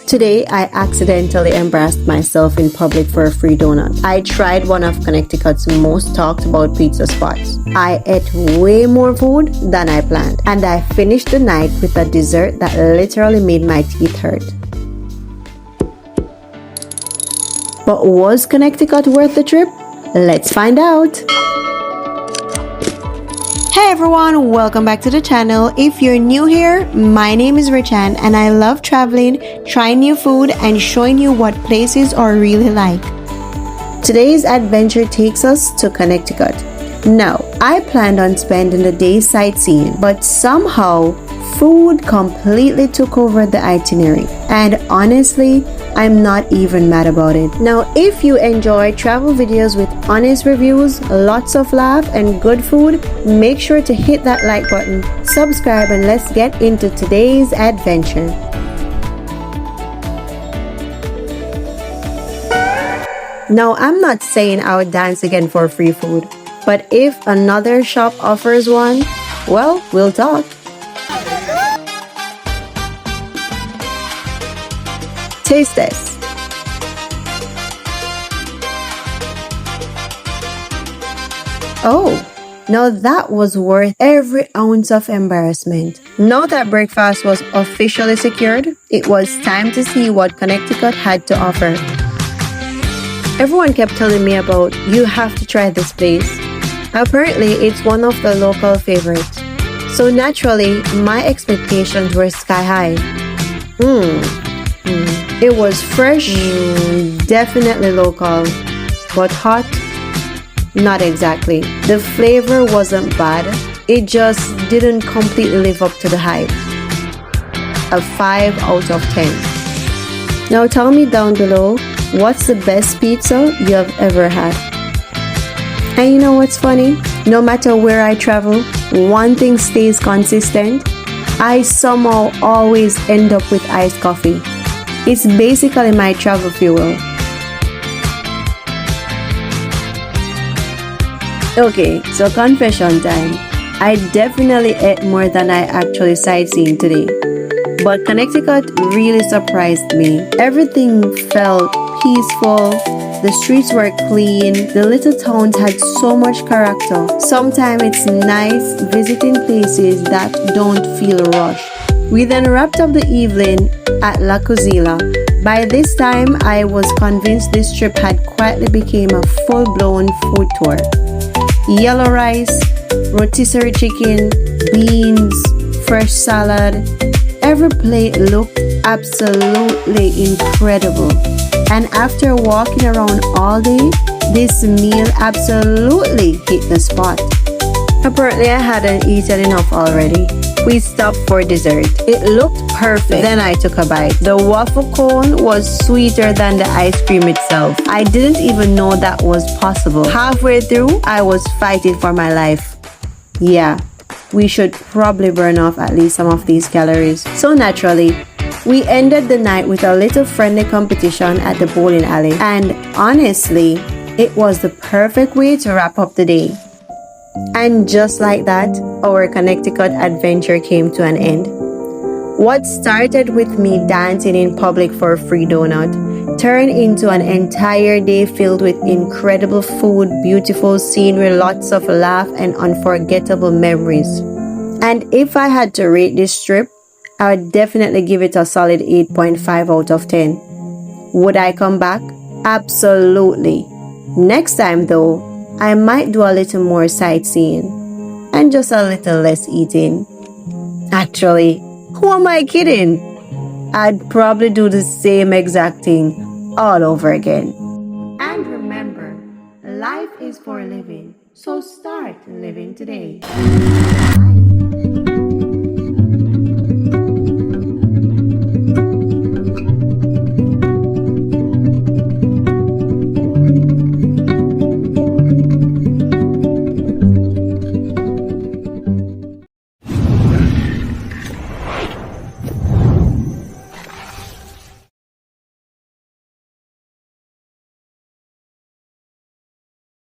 Today, I accidentally embarrassed myself in public for a free donut. I tried one of Connecticut's most talked about pizza spots. I ate way more food than I planned, and I finished the night with a dessert that literally made my teeth hurt. But was Connecticut worth the trip? Let's find out! Hey everyone, welcome back to the channel. If you're new here, my name is Richanne and I love traveling, trying new food, and showing you what places are really like. Today's adventure takes us to Connecticut. Now, I planned on spending the day sightseeing, but somehow food completely took over the itinerary. And honestly, I'm not even mad about it. Now, if you enjoy travel videos with honest reviews, lots of laugh, and good food, make sure to hit that like button, subscribe, and let's get into today's adventure. Now, I'm not saying I would dance again for free food, but if another shop offers one, well, we'll talk. Taste this. Oh, now that was worth every ounce of embarrassment. Now that breakfast was officially secured, it was time to see what Connecticut had to offer. Everyone kept telling me about, you have to try this place. Apparently, it's one of the local favorites. So naturally, my expectations were sky high. It was fresh, definitely local, but hot, not exactly. The flavor wasn't bad, it just didn't completely live up to the hype. A 5 out of 10. Now tell me down below, what's the best pizza you have ever had? And you know what's funny? No matter where I travel, one thing stays consistent. I somehow always end up with iced coffee. It's basically my travel fuel. Okay, so confession time. I definitely ate more than I actually sightseeing today. But Connecticut really surprised me. Everything felt peaceful, the streets were clean, the little towns had so much character. Sometimes it's nice visiting places that don't feel rushed. We then wrapped up the evening at La Cozilla. By this time, I was convinced this trip had quietly become a full-blown food tour. Yellow rice, rotisserie chicken, beans, fresh salad. Every plate looked absolutely incredible. And after walking around all day, this meal absolutely hit the spot. Apparently, I hadn't eaten enough already. We stopped for dessert. It looked perfect. Then I took a bite. The waffle cone was sweeter than the ice cream itself. I didn't even know that was possible. Halfway through, I was fighting for my life. Yeah, we should probably burn off at least some of these calories. So naturally, we ended the night with a little friendly competition at the bowling alley. And honestly, it was the perfect way to wrap up the day. And just like that, our Connecticut adventure came to an end. What started with me dancing in public for a free donut turned into an entire day filled with incredible food, beautiful scenery, lots of laugh, and unforgettable memories. And if I had to rate this trip, I would definitely give it a solid 8.5 out of 10. Would I come back? Absolutely. Next time though, I might do a little more sightseeing and just a little less eating. Actually, who am I kidding? I'd probably do the same exact thing all over again. And remember, life is for living, so start living today.